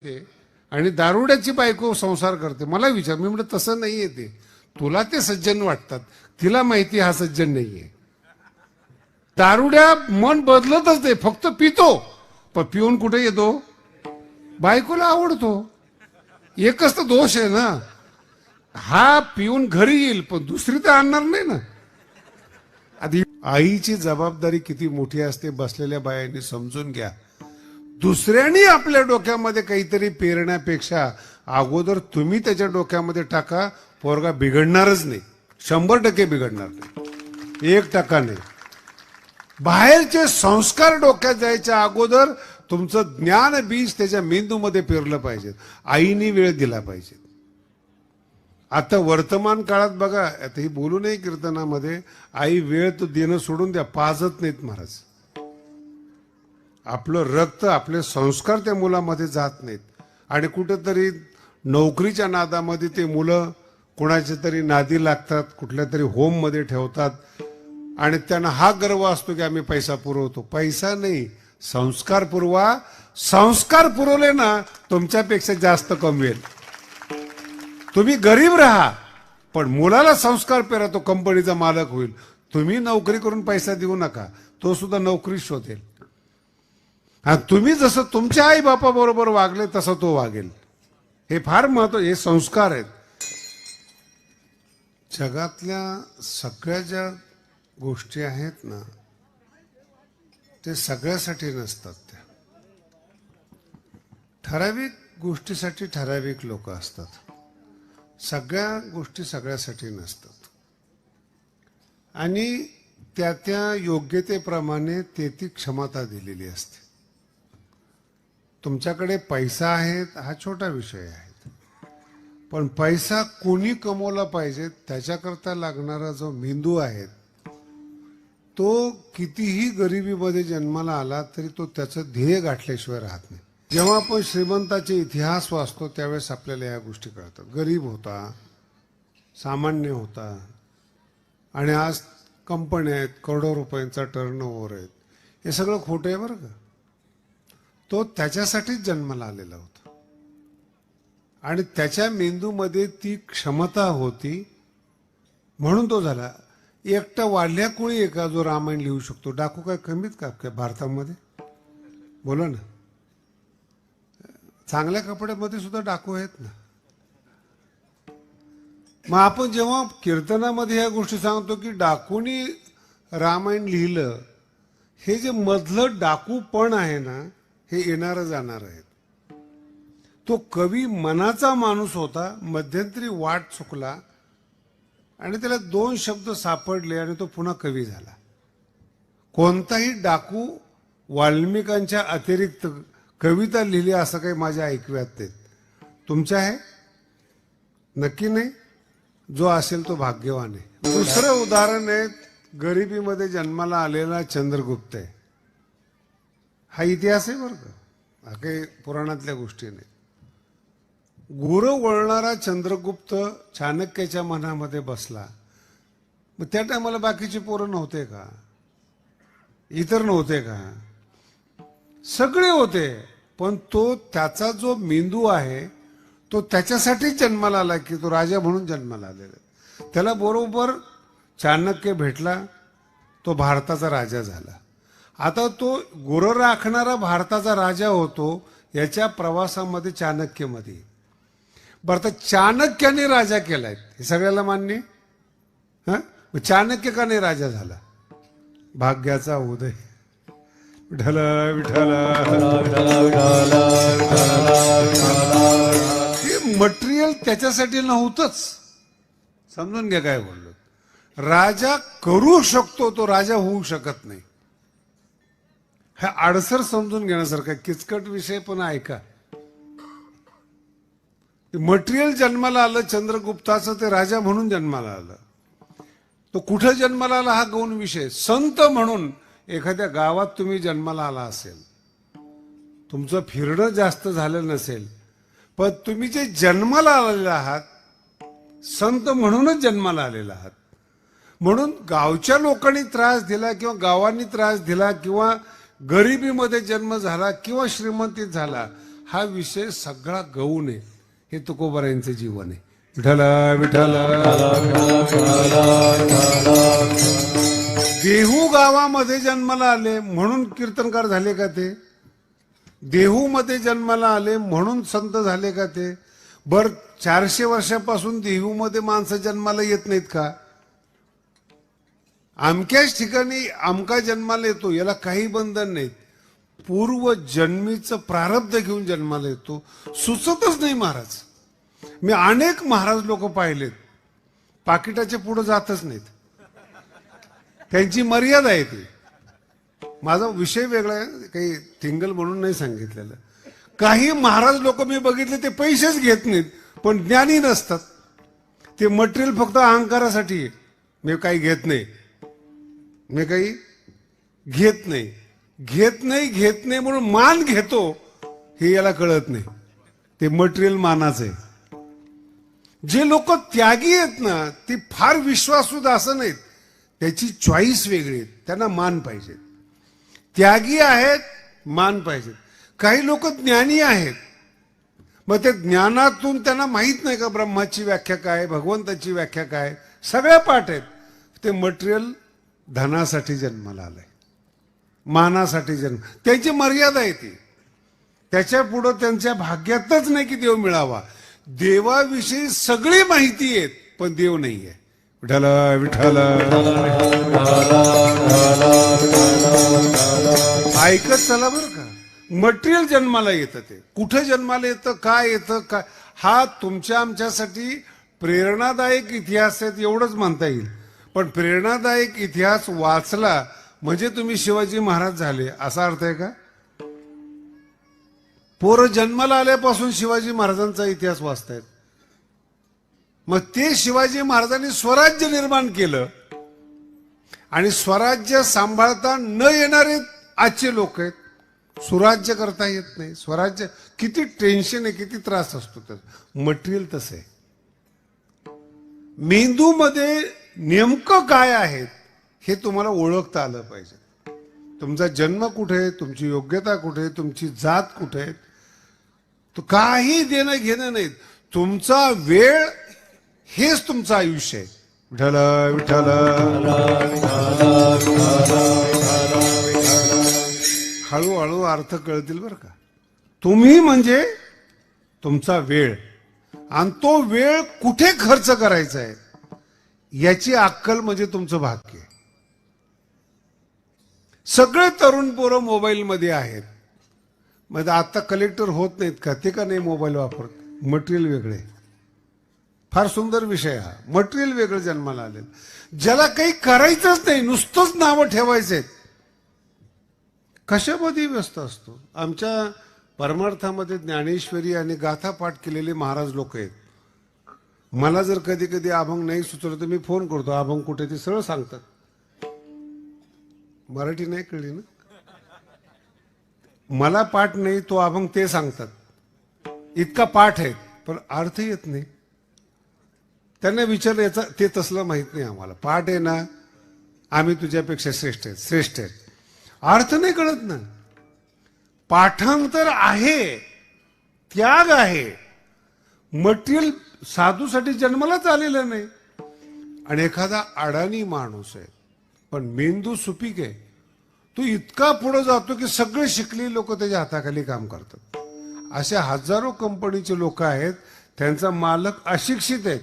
ते आणि दारुड्याची बायको संसार करते. मला विचार, मी म्हटलं तसं नाहीये ते, तुला ते सज्जन वाटतात, तिला माहिती हा सज्जन नाहीये. दारुड्या मन बदलतच नाही, फक्त पितो. पण पिऊन कुठे येतो? बायकोला आवडतो. एकच तर दोष आहे ना, हा पिऊन घरी येईल पण दुसरी तर आणणार नाही ना. आधी आईची जबाबदारी किती मोठी असते बसलेल्या बायांनी समजून घ्या. दुसऱ्यांनी आपल्या डोक्यामध्ये काहीतरी पेरण्यापेक्षा अगोदर तुम्ही त्याच्या डोक्यामध्ये टाका, पोरगा बिघडणारच नाही, 100% बिघडणार नाही, 1% नाही. बाहेरचे संस्कार डोक्यात जायच्या अगोदर तुमचं ज्ञान बीज त्याच्या मेंदूमध्ये पेरलं पाहिजे. आईने वेळ दिला पाहिजे. आता वर्तमान काळात बघा, आता ही बोलू नये कीर्तनामध्ये, आई वेळ तो देणं सोडून द्या, पाजत नाहीत महाराज. आपलं रक्त, आपले संस्कार त्या मुलामध्ये जात नाहीत. आणि कुठेतरी नोकरीच्या नादामध्ये ते मुलं कुणाच्या तरी नादी लागतात, कुठल्या तरी होममध्ये ठेवतात आणि त्यांना हा गर्व असतो की आम्ही पैसा पुरवतो. पैसा नाही, संस्कार पुरवा. संस्कार पुरवले ना, तुमच्यापेक्षा जास्त कमवेल. तुम्ही गरीब राहा पण मुलाला संस्कार पेरा, तो कंपनीचा मालक होईल. तुम्ही नोकरी करून पैसा देऊ नका, तो सुद्धा नोकरी शोधेल. आणि तुम्ही जसं तुमच्या आई बापा बरोबर वागले तसं तो वागेल. हे फार महत्त्वाचे, हे संस्कार आहेत. जगातल्या सगळ्या ज्या गोष्टी आहेत ना, ते सगळ्यासाठी नसतात. त्या ठराविक गोष्टीसाठी ठराविक लोक असतात. सगळ्या गोष्टी सगळ्यासाठी नसतात. आणि त्या त्या योग्यतेप्रमाणे ते ती क्षमता दिलेली असते. तुमच्याकडे पैसा आहे हा छोटा विषय आहे, पण पैसा कोणी कमवला पाहिजे त्याच्याकरता लागणारा जो मेंदू आहे, तो कितीही गरिबीमध्ये जन्माला आला तरी तो त्याचं ध्येय गाठल्याशिवाय राहत नाही. जेव्हा आपण श्रीमंताचे इतिहास वाचतो त्यावेळेस आपल्याला या गोष्टी कळतात. गरीब होता, सामान्य होता, आणि आज कंपन्या आहेत, करोडो रुपयांचा टर्नओव्हर आहेत. हे सगळं खोटं आहे बरं का. तो त्याच्यासाठीच जन्माला आलेला होता आणि त्याच्या मेंदूमध्ये ती क्षमता होती म्हणून तो झाला. एकटा वाढल्या कोळी एका जो रामायण लिहू शकतो. डाकू काय कमीत का काय भारतामध्ये? बोला ना. चांगल्या कपड्यामध्ये सुद्धा डाकू आहेत ना. मग आपण जेव्हा कीर्तनामध्ये ह्या गोष्टी सांगतो की डाकूनी रामायण लिहिलं, हे जे मधलं डाकू पण आहे ना, हे येणारं जाणार आहेत. तो कवी मनाचा माणूस होता, मध्यंतरी वाट चुकला आणि त्याला 2 शब्द सापडले आणि तो पुन्हा कवी झाला. कोणताही डाकू वाल्मिकांच्या अतिरिक्त कविता लिहिली असं काही माझ्या ऐकव्यात नाही. तुमच्या आहे? नक्की नाही. जो असेल तो भाग्यवान आहे. दुसरं उदाहरण आहे, गरिबीमध्ये जन्माला आलेला चंद्रगुप्त आहे. हा इतिहास आहे बरं का, हा काही पुराणातल्या गोष्टी नाही. गुरु वळणारा चंद्रगुप्त चाणक्याच्या मनामध्ये बसला. मग त्या टायमाला बाकीचे पोरं नव्हते का? इतर नव्हते का? सगळे होते. पण तो त्याचा जो मेंदू आहे तो त्याच्यासाठीच जन्माला आला की तो राजा म्हणून जन्माला आलेला. त्याला बरोबर चाणक्य भेटला, तो भारताचा राजा झाला. आता तो गुरु राखणारा भारताचा राजा होतो, याच्या प्रवासामध्ये चाणक्यमध्ये. बरं, तर चाणक्याने राजा केलाय हे सगळ्याला मान्य. मग चाणक्य का नाही राजा झाला? भाग्याचा उदय. विठ्ठल विठ्ठल. हे मटेरियल त्याच्यासाठी नव्हतंच. समजून घ्या काय बोललो. राजा करू शकतो, तो राजा होऊ शकत नाही. हा आडसर समजून घेण्यासारखा किचकट विषय, पण ऐका. मटेरियल जन्माला आलं चंद्रगुप्ताचं, ते राजा म्हणून जन्माला आलं. तो कुठं जन्माला आला हा गौण विषय. संत म्हणून एखाद्या गावात तुम्ही जन्माला आला असेल, तुमचं फिरणं जास्त झालं नसेल, पण तुम्ही जे जन्माला आलेले आहात, संत म्हणूनच जन्माला आलेला आहात. म्हणून गावच्या लोकांनी त्रास दिला किंवा गावांनी त्रास दिला किंवा गरिबीमध्ये जन्म झाला किंवा श्रीमंतीत झाला, हा विषय सगळा गौण आहे. हे तुकोबारायांचे जीवन आहे. विठ्ठल विठ्ठल. देहू गावामध्ये जन्माला आले म्हणून कीर्तनकार झाले का ते? देहू मध्ये जन्माला आले म्हणून संत झाले का ते? बर 400 वर्षापासून देहू मध्ये माणसं जन्माला येत नाहीत का? अमक्याच ठिकाणी अमका जन्माला येतो, याला काही बंधन नाही. पूर्व जन्मीचं प्रारब्ध घेऊन जन्माला येतो. सुचतच नाही महाराज. मी अनेक महाराज लोक पाहिलेत, पाकिटाच्या पुढे जातच नाहीत. त्यांची मर्यादा आहे ती. माझा विषय वेगळा आहे, काही टिंगल म्हणून नाही सांगितलेलं. काही महाराज लोक मी बघितले ते पैसेच घेत नाहीत, पण ज्ञानी नसतात. ते मटेरियल फक्त अहंकारासाठी आहे. मी काही घेत नाही, मी काही घेत नाही, घेत नाही, घेत नाही म्हणून मान घेतो हे याला कळत नाही. ते मटेरियल मानाचं आहे. जे लोक त्यागी आहेत ना, ते फार विश्वासू असं नाहीत. त्याची चॉईस वेगळी आहे, त्यांना मान पाहिजे. त्यागी आहेत, मान पाहिजे. काही लोक ज्ञानी आहेत, मग ते ज्ञानातून त्यांना माहित नाही का ब्रह्माची व्याख्या काय, भगवंताची व्याख्या काय, सगळ्या पाठ आहेत. ते मटेरियल धनासाठी जन्माला आलंय, मानासाठी जन्म. त्यांची मर्यादा आहे ती. त्याच्या पुढं त्यांच्या भाग्यातच नाही की देव मिळावा. देवाविषयी सगळी माहिती आहे, पण देव नाहीये. विठ्ठल विठ्ठल. ऐकत चला बरं का. मटेरियल जन्माला येतं, ते कुठे जन्माला येतं, काय येतं, काय, हा तुमच्या आमच्यासाठी प्रेरणादायक इतिहास आहेत एवढंच म्हणता येईल. पण प्रेरणादायक इतिहास वाचला म्हणजे तुम्ही शिवाजी महाराज झाले असा अर्थ आहे का? पोरं जन्माला आल्यापासून शिवाजी महाराजांचा इतिहास वाचतायत. मग ते शिवाजी महाराजांनी स्वराज्य निर्माण केलं आणि स्वराज्य सांभाळता न येणारे आजचे लोक आहेत. सुराज्य करता येत नाही. स्वराज्य किती टेन्शन आहे, किती त्रास असतो. त्याचा मटेरियल तसं आहे. मेंदूमध्ये नेमकं काय आहे हे तुम्हाला ओळखता आलं पाहिजे. तुमचा जन्म कुठे आहे, तुमची योग्यता कुठे आहे, तुमची जात कुठे आहे, तो काही देणं घेणं नाही. तुमचा वेळ हेच तुमचं आयुष्य आहे. विठ्ठल विठ्ठल. हळूहळू अर्थ कळतील बरं का. तुम्ही म्हणजे तुमचा वेळ, आणि तो वेळ कुठे खर्च करायचा आहे याची अक्कल म्हणजे तुमचं भाग्य. सगळे तरुण पोरं मोबाईल मध्ये आहेत. मग आता कलेक्टर होत नाहीत का? ते का नाही मोबाईल वापरत? मटेरियल वेगळे. फार सुंदर विषय हा. मटेरियल वेगळं जन्माला आलेलं. ज्याला काही करायचंच नाही, नुसतंच नावं ठेवायचे, कशामध्ये व्यस्त असतो. आमच्या परमार्थामध्ये ज्ञानेश्वरी आणि गाथा पाठ केलेले महाराज लोक आहेत. मला जर कधी कधी अभंग नाही सुचवलं तर मी फोन करतो, अभंग कुठे, ते सरळ सांगतात. मराठी नाही कळली ना मला, पाठ नाही तो अभंग ते सांगतात. इतका पाठ आहे पण अर्थ येत नाही. त्यांना विचारलं याचा, ते तसलं माहित नाही आम्हाला. पाठ आहे ना, आम्ही तुझ्यापेक्षा श्रेष्ठ आहेत, श्रेष्ठ आहेत. अर्थ नाही कळत ना. पाठांतर आहे, त्याग आहे. मटेरियल साधूसाठी जन्मालाच आलेलं नाही. आणि एखादा अडाणी माणूस आहे पण मेंदू सुपीक आहे, तो इतका पुढे जातो की सगळे शिकलेले लोक त्याच्या हाताखाली काम करतात. असे हजारो कंपनीचे लोक आहेत, त्यांचा मालक अशिक्षित आहेत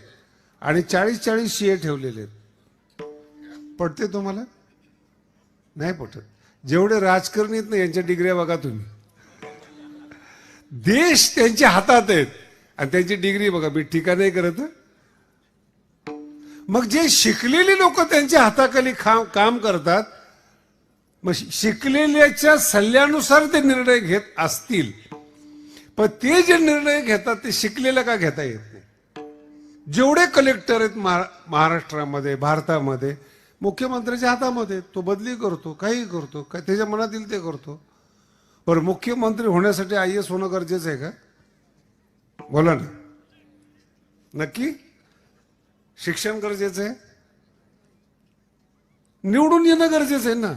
आणि 40-40 सीए ठेवलेले आहेत. पटते तुम्हाला? नाही पटत. जेवढे राजकारणी आहेत ना, यांच्या डिग्र्या बघा तुम्ही. देश त्यांच्या हातात आहेत आणि त्यांची डिग्री बघा. मी टीका नाही करत. मग जे शिकलेली लोक त्यांच्या हाताखाली काम करतात, मग शिकलेल्याच्या सल्ल्यानुसार ते निर्णय घेत असतील, पण ते जे निर्णय घेतात ते शिकलेला का घेता येत नाही. जेवढे कलेक्टर आहेत महाराष्ट्रामध्ये, भारतामध्ये, मुख्यमंत्र्याच्या हातामध्ये. तो बदली करतो, काही करतो, काय त्याच्या मनात येईल ते करतो. पण मुख्यमंत्री होण्यासाठी IAS होणं गरजेचं आहे का? बोला ना. नक्की शिक्षण गरजेचं आहे. निवडून येणं गरजेचं आहे ना.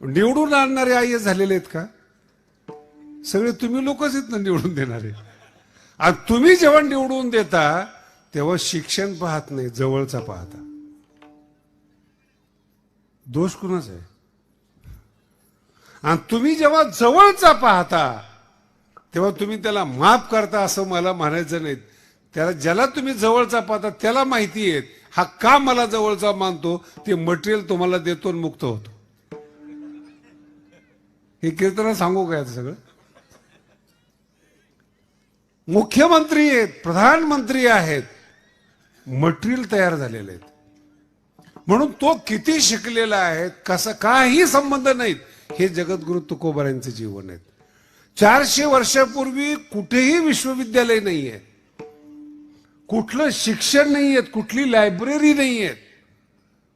निवडून आणणारे IAS झालेले आहेत का? सगळे तुम्ही लोकच आहेत ना निवडून देणारे. आणि तुम्ही जेव्हा निवडून देता तेव्हा शिक्षण पाहत नाही, जवळचा पाहता. दोष कुणाचा आहे? आणि तुम्ही जेव्हा जवळचा पाहता तेव्हा तुम्ही त्याला माफ करता असं मला म्हणायचं नाही. त्याला ज्याला तुम्ही जवळचा पाहता त्याला माहिती आहे हा का मला जवळचा मानतो, ते मटेरियल तुम्हाला देतो आणि मुक्त होतो. हे कीर्तन सांगू काय सगळं? मुख्यमंत्री आहेत, प्रधानमंत्री आहेत, मटेरियल तयार झालेले आहेत. म्हणून तो किती शिकलेला आहे कसा काही संबंध नाहीत. हे जगद्गुरु तुकोबारायांचे जीवन आहेत. 400 वर्षापूर्वी कुठेही विश्वविद्यालय नाहीये, कुठलं शिक्षण नाहीये, कुठली लायब्ररी नाहीये,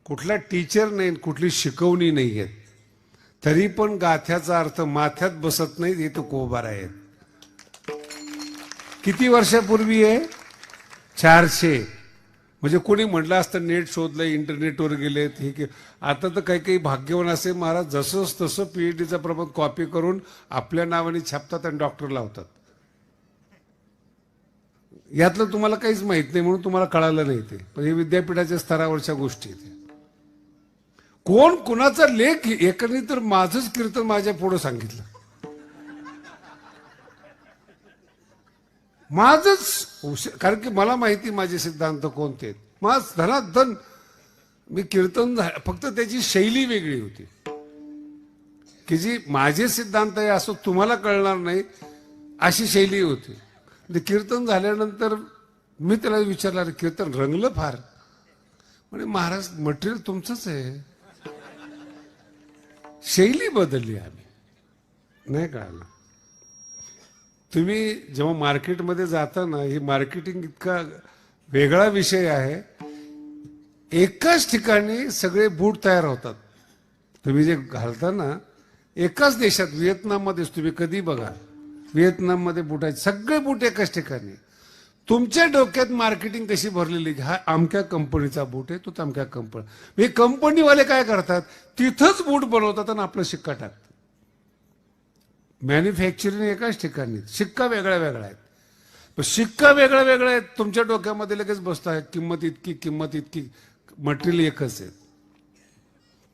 कुठला टीचर नाही, कुठली शिकवणी नाहीये. तरी पण गाथ्याचा अर्थ माथ्यात बसत नाही. हे तुकोबार आहेत. किती वर्षापूर्वी आहे? 400. म्हणजे कोणी म्हटलं असतं नेट शोधलं, इंटरनेटवर गेले, ठीक आहे. आता तर काही काही भाग्यवान असे महाराज जसं तसं PhDचा प्रबंध कॉपी करून आपल्या नावाने छापतात आणि डॉक्टर लावतात. यातलं तुम्हाला काहीच माहित नाही म्हणून तुम्हाला कळालं नाही ते. पण हे विद्यापीठाच्या स्तरावरच्या गोष्टी आहेत. कोण कुणाचा लेख एकाने तर माझंच कीर्तन माझ्या पुढे सांगितलं. माझच, कारण की मला माहिती माझे सिद्धांत कोणते आहेत. माझ धनाधन मी कीर्तन फक्त त्याची शैली वेगळी होती की जी माझे सिद्धांत आहे असं तुम्हाला कळणार नाही अशी शैली होती. ते कीर्तन झाल्यानंतर मी त्याला विचारलं, कीर्तन रंगलं फार. म्हणजे महाराज मटेरियल तुमचंच आहे, शैली बदलली आम्ही. नाही कळालं. तुम्ही जेव्हा मार्केटमध्ये जाता ना, ही मार्केटिंग इतका वेगळा विषय आहे. एकाच ठिकाणी सगळे बूट तयार होतात. तुम्ही जे घालता ना एकाच देशात, व्हिएतनाममध्येच तुम्ही कधी बघा, व्हिएतनाममध्ये बुटाचे सगळे बूट एकाच ठिकाणी. तुमच्या डोक्यात मार्केटिंग कशी भरलेली, हा अमक्या कंपनीचा बूट आहे, तो तमक्या कंपनी. हे कंपनीवाले काय करतात, तिथंच बूट बनवतात आणि आपला शिक्का टाकतात. मॅन्युफॅक्चरिंग एकाच ठिकाणी, शिक्का वेगळ्या वेगळ्या आहेत. पण शिक्का वेगळ्या वेगळ्या आहेत, तुमच्या डोक्यामध्ये लगेच बसत आहे किंमत इतकी, मटेरियल एकच आहे.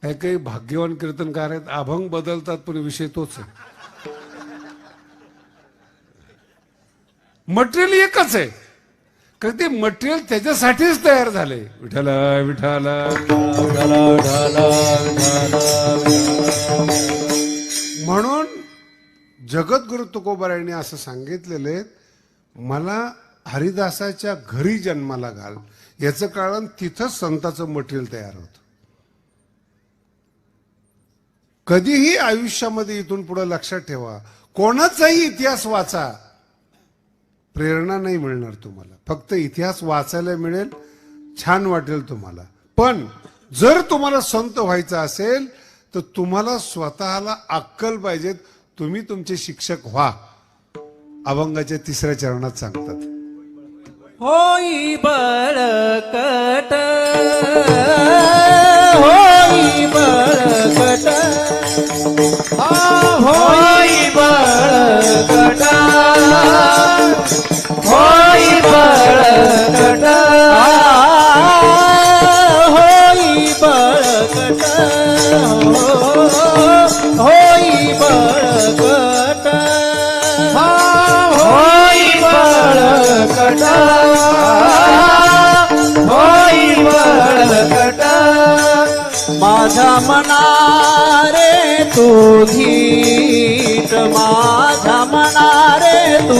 काही काही भाग्यवान कीर्तनकार आहेत, अभंग बदलतात पण विषय तोच आहे. मटेरियल एकच आहे, कारण ते मटेरियल त्याच्यासाठीच तयार झाले. विठाला विठाला म्हणून जगद्गुरु तुकोबारायांनी असं सांगितलेलं आहे, मला हरिदासाच्या घरी जन्माला घाल. याचं कारण तिथंच संताचं मटेरियल तयार होतं. कधीही आयुष्यामध्ये इथून पुढे लक्षात ठेवा, कोणाचाही इतिहास वाचा, प्रेरणा नाही मिळणार तुम्हाला. फक्त इतिहास वाचायला मिळेल, छान वाटेल तुम्हाला. पण जर तुम्हाला संत व्हायचं असेल तर तुम्हाला स्वतःला अक्कल पाहिजेत. तुम्ही तुमचे शिक्षक व्हा. अभंगाच्या 3ऱ्या चरणात सांगतात, होई बळकट, होई बळकट, होई बळकट, होई बळकट, होई बळकट, होई बळकट, होई बळकट, होई बळकट. माझ्या मना रे तू धीट, माझ्या मना रे तू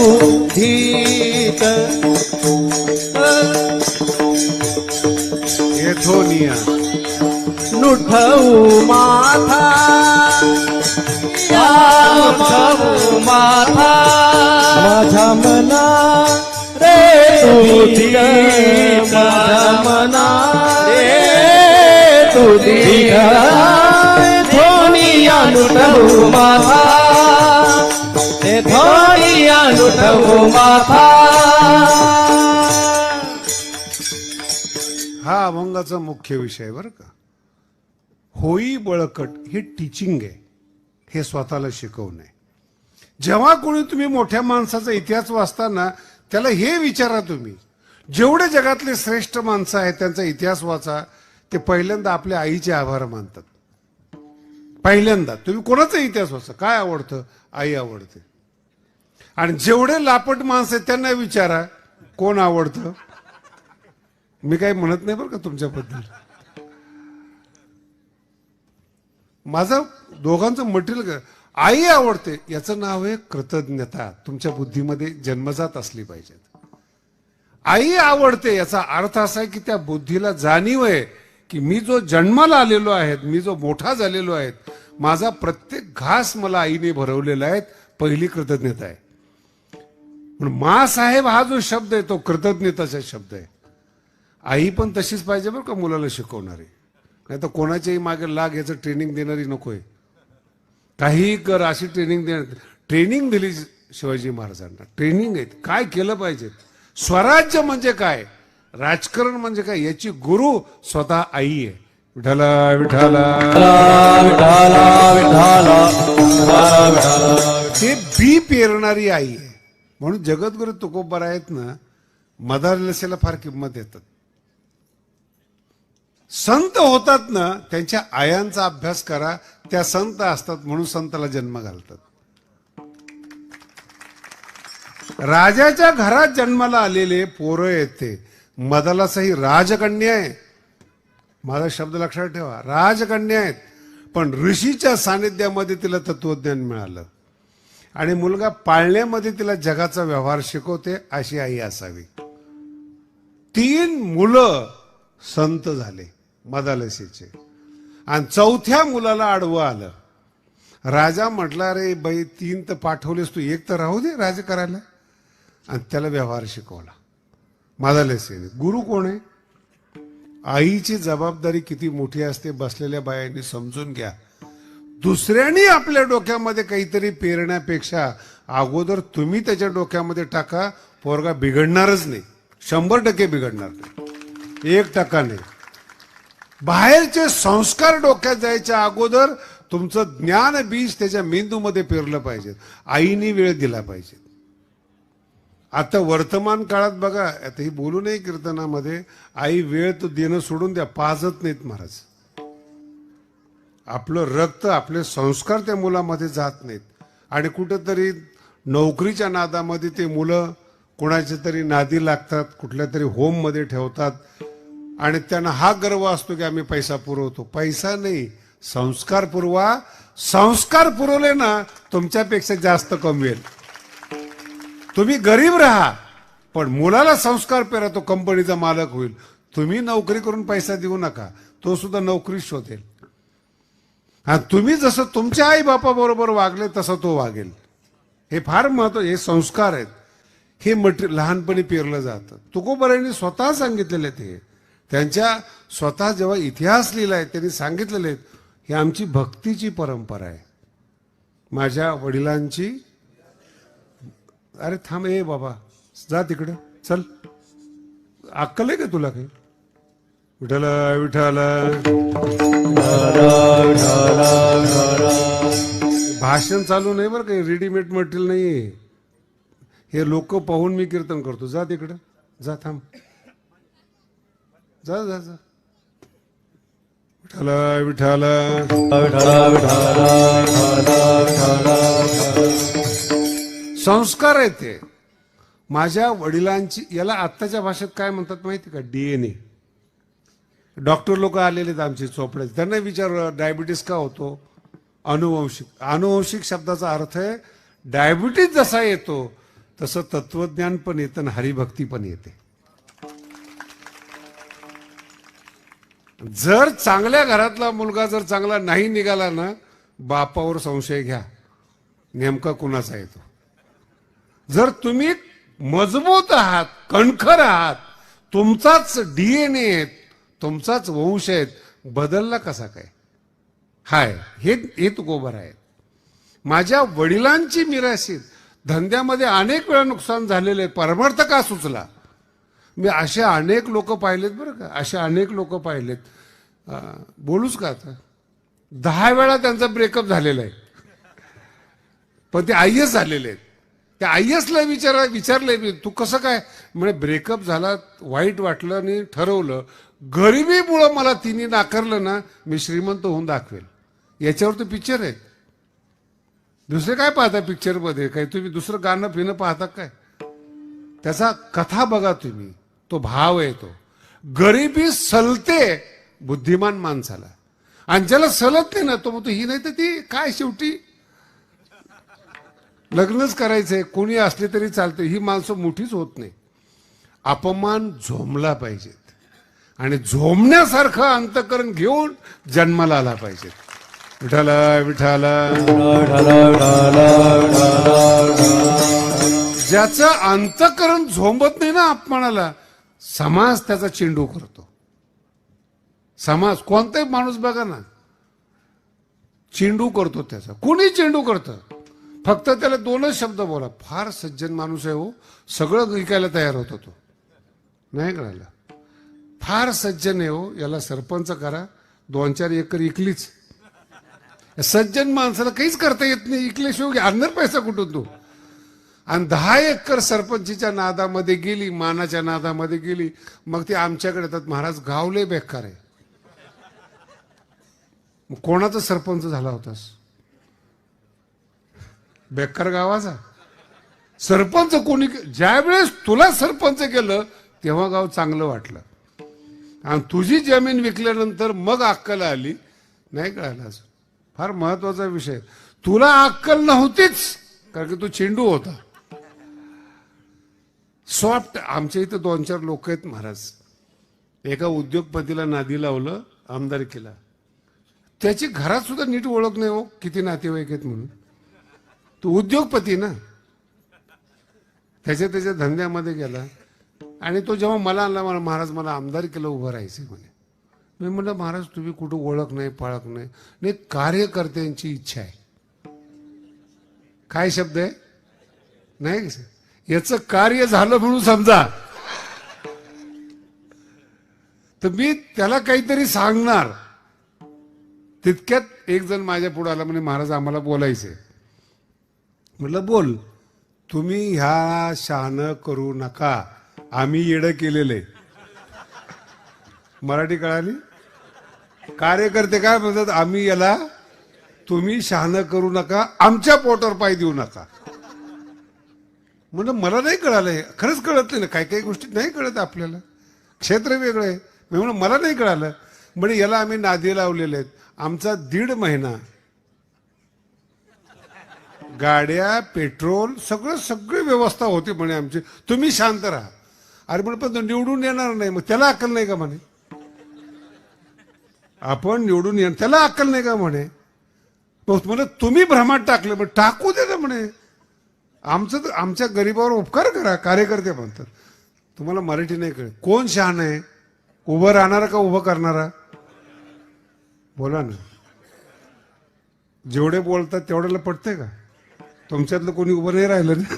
धीट. एथोनिया नुठवू माथा, नुठवू माथा, माझ्या मना रे तू धीट, माझ्या मना रे तू धीट. धोनिया लुटवू माथा, धोनिया लुटवू माथा. हा अभंगाचा मुख्य विषय बरं का. होई बळकट हे टीचिंग आहे, हे स्वतःला शिकवणं आहे. जेव्हा कोणी तुम्ही मोठ्या माणसाचा इतिहास वाचताना त्याला हे विचारा, तुम्ही जेवढे जगातले श्रेष्ठ माणसं आहेत त्यांचा इतिहास वाचा, ते पहिल्यांदा आपल्या आईचे आभार मानतात. पहिल्यांदा तुम्ही कोणाचा इतिहास वाचा, काय आवडतं, आई आवडते. आणि जेवढे लापट माणसं आहेत त्यांना विचारा कोण आवडतं. मी काही म्हणत नाही बरं का तुमच्याबद्दल, माझं दोघांचं मटेरियल. आई आवडते याचं नाव आहे कृतज्ञता. तुमच्या बुद्धीमध्ये जन्मजात असली पाहिजे. आई आवडते याचा अर्थ असा आहे की त्या बुद्धीला जाणीव आहे की मी जो जन्माला आलेलो आहे, मी जो मोठा झालेलो आहे, माझा प्रत्येक घास मला आईने भरवलेला आहे. पहिली कृतज्ञता आहे. म्हणून मा साहेब हा जो शब्द आहे तो कृतज्ञताचा शब्द आहे. आई पण तशीच पाहिजे बरं का मुलाला शिकवणारी, नाही तर कोणाच्याही मागे लाग याचं ट्रेनिंग देणारी नकोय. काही कर अशी ट्रेनिंग दिली शिवाजी महाराजांना. ट्रेनिंग आहे, काय केलं पाहिजे. स्वराज्य म्हणजे काय, राजकारण म्हणजे काय, याची गुरु स्वतः आई आहे. विठाला विठाला हे बी पेरणारी आई आहे. म्हणून जगद्गुरु तुकोबार आहेत ना, मदारलसेला फार किंमत देतात. संत होतात ना, त्यांच्या आयांचा अभ्यास करा, त्या संत असतात म्हणून संताला जन्म घालतात. राजाच्या घरात जन्माला आलेले पोरं येते. मदालसाही राजकन्या आहे, माझा शब्द लक्षात ठेवा, राजकन्या आहेत. पण ऋषीच्या सानिध्यामध्ये तिला तत्वज्ञान मिळालं आणि मुलगा पाळण्यामध्ये तिला जगाचा व्यवहार शिकवते. अशी आई असावी. 3 मुलं संत झाले मदालसीचे आणि 4थ्या मुलाला आडवं आलं. राजा म्हटला, रे बाई 3 तर पाठवलेस तू, 1 तर राहू दे राज करायला. आणि त्याला व्यवहार शिकवला मदालसीने. गुरु कोण आहे? आईची जबाबदारी किती मोठी असते बसलेल्या बायांनी समजून घ्या. दुसऱ्यांनी आपल्या डोक्यामध्ये काहीतरी पेरण्यापेक्षा अगोदर तुम्ही त्याच्या डोक्यामध्ये टाका. पोरगा बिघडणारच नाही, 100% बिघडणार नाही, 1% नाही. बाहेरचे संस्कार डोक्यात जायच्या अगोदर तुमचं ज्ञान बीज त्याच्या मेंदूमध्ये पेरलं पाहिजे. आईने वेळ दिला पाहिजे. आता वर्तमान काळात बघा, आता ही बोलू नये कीर्तनामध्ये, आई वेळ तो देणं सोडून द्या, पाजत नाहीत महाराज. आपलं रक्त, आपले संस्कार त्या मुलामध्ये जात नाहीत. आणि कुठेतरी नोकरीच्या नादामध्ये ते मुलं कोणाच्या तरी नादी लागतात, कुठल्या तरी होममध्ये ठेवतात आणि त्यांना हा गर्व असतो की आम्ही पैसा पुरवतो. पैसा नाही, संस्कार पुरवा. संस्कार पुरवले ना, तुमच्यापेक्षा जास्त कमवेल. तुम्ही गरीब राहा पण मुलाला संस्कार पेरा, तो कंपनीचा मालक होईल. तुम्ही नोकरी करून पैसा देऊ नका, तो सुद्धा नोकरी शोधेल. हा, तुम्ही जसं तुमच्या आई बापा बरोबर वागले तसं तो वागेल. हे फार महत्वाचे, हे संस्कार आहेत. हे लहानपणी पेरलं जातं. तुकोबारायांनी स्वतः सांगितलेले ते, त्यांच्या स्वतः जेव्हा इतिहास लिहिलाय त्यांनी सांगितलेले आहेत, ही आमची भक्तीची परंपरा आहे. माझ्या वडिलांची. अरे थांब, ए बाबा जा तिकडं, चल, अक्कल आहे का तुला काही? विठाला विठाला भाषण चालू नाही बरं काही, रेडीमेड मटेरियल नाही. हे लोक पाहून मी कीर्तन करतो. जा तिकडं, जा, थांब, जा जा जा. विठाला विठाला संस्कार आहे ते. माझ्या वडिलांची, याला आत्ताच्या भाषेत काय म्हणतात माहिती का? DNA. डॉक्टर लोक आलेले आहेत आमचे चोपड्याचे, त्यांना विचार डायबिटीस का होतो? अनुवंशिक. अनुवंशिक शब्दाचा अर्थ आहे डायबिटीस जसा येतो तसं तत्वज्ञान पण येतं आणि हरिभक्ती पण येते. जर चांगल्या घरातला मुलगा जर चांगला नाही निघाला ना, बापावर संशय घ्या, नेमका कुणाचा येतो. जर तुम्ही मजबूत आहात, कणखर आहात, तुमचाच DNA आहे, तुमचाच वंश आहे, बदलला कसा काय? हाय, हे तुकोबार आहे. माझ्या वडिलांची मिराशीत धंद्यामध्ये अनेक वेळा नुकसान झालेले, परमार्थ का सुचला. मी असे अनेक लोक पाहिलेत बरं का, असे अनेक लोक पाहिलेत. बोलूच का आता, 10 वेळा त्यांचा ब्रेकअप झालेला आहे. पण ते IAS झालेले आहेत. त्या IASला विचारले मी, तू कसं काय? म्हणजे ब्रेकअप झाला, वाईट वाटलं आणि ठरवलं गरिबीमुळं मला तिने नाकारलं ना, मी श्रीमंत होऊन दाखवेल. याच्यावर तो पिक्चर आहे. दुसरे काय पाहता पिक्चर मध्ये? काही तुम्ही दुसरं गाणं फिरणं पाहता काय? त्याचा कथा बघा तुम्ही, तो भाव आहे. तो गरिबी सलते बुद्धिमान माणसाला, आणि ज्याला सलत नाही ना तो म्हणतो ही नाही तर ती काय, शेवटी लग्नच करायचंय, कोणी असले तरी चालते. ही माणसं मोठीच होत नाही. अपमान झोंबला पाहिजेत आणि झोंबण्यासारखं अंतकरण घेऊन जन्माला आला पाहिजे. विठाला विठाला. ज्याचं अंतकरण झोंबत नाही ना अपमानाला, समाज त्याचा चेंडू करतो. समाज, कोणताही माणूस बघा ना, चेंडू करतो त्याचा. कोणी चेंडू करतं, फक्त त्याला दोनच शब्द बोला, फार सज्जन माणूस आहे हो, सगळं विकायला तयार होतो तो. नाही कळालं? फार सज्जन आहे हो, याला सरपंच करा, 2-4 एकर इकलीच. सज्जन माणसाला काहीच करता येत नाही, इकल्याशिवाय आणणार पैसा कुठून तू? आणि 10 एकर सरपंचीच्या नादामध्ये गेली, मानाच्या नादामध्ये गेली, मग ते आमच्याकडे येतात, महाराज गावले बेकार आहे. मग कोणाचा सरपंच झाला होतास? बेकार गावाचा सरपंच. कोणी ज्या वेळेस तुला सरपंच केलं तेव्हा गाव चांगलं वाटलं, आणि तुझी जमीन विकल्यानंतर मग अक्कल आली. नाही कळालं? फार महत्वाचा विषय. तुला अक्कल नव्हतीच कारण की तू चेंडू होता. सॉफ्ट. आमच्या इथं 2-4 लोक आहेत महाराज. एका उद्योगपतीला नादी लावलं आमदारकीला, त्याची घरात सुद्धा नीट ओळख नाही हो, किती नातेवाईक आहेत म्हणून. तो उद्योगपती ना, त्याच्या धंद्यामध्ये गेला, आणि तो जेव्हा मला आणला, मला महाराज मला आमदारकीला उभं राहायचं म्हणे. मी म्हणलं महाराज तुम्ही कुठं ओळख नाही पाळख नाही. नाही, कार्यकर्त्यांची इच्छा आहे. काय शब्द आहे? नाही, याचं कार्य झालं म्हणून समजा. तर मी त्याला काहीतरी सांगणार, तितक्यात एक जण माझ्या पुढे आला, म्हणे महाराज आम्हाला बोलायचंय. म्हटलं बोल. तुम्ही ह्या शहाणं करू नका, आम्ही येडं केलेले. मराठी कळाली? कार्यकर्ते काय म्हणतात? आम्ही याला, तुम्ही शहाणं करू नका, आमच्या पोटावर पाय देऊ नका. म्हणजे मला नाही कळालंय, खरंच कळत नाही ना, काही काही गोष्टी नाही कळत आपल्याला, क्षेत्र वेगळं आहे. मी म्हणून मला नाही कळालं. म्हणजे याला आम्ही नादी लावलेले आहेत. आमचा 1.5 महिना गाड्या, पेट्रोल, सगळी व्यवस्था होती म्हणे आमची. तुम्ही शांत राहा. अरे म्हणे पण तो निवडून येणार नाही, मग त्याला अक्कल नाही का म्हणे? आपण निवडून येणार, त्याला अक्कल नाही का म्हणे? म्हणे तुम्ही भ्रमात टाकलं, मग टाकू दे ना म्हणे. आमच्या गरीबावर उपकार करा, कार्यकर्ते म्हणतात. तुम्हाला मराठी नाही कळत. कोण शहाणा आहे? उभं राहणारा का उभं करणारा? बोला ना. जेवढे बोलतात तेवढ्याला पटते का? तुमच्यातलं कोणी उभं नाही राहिलं ना.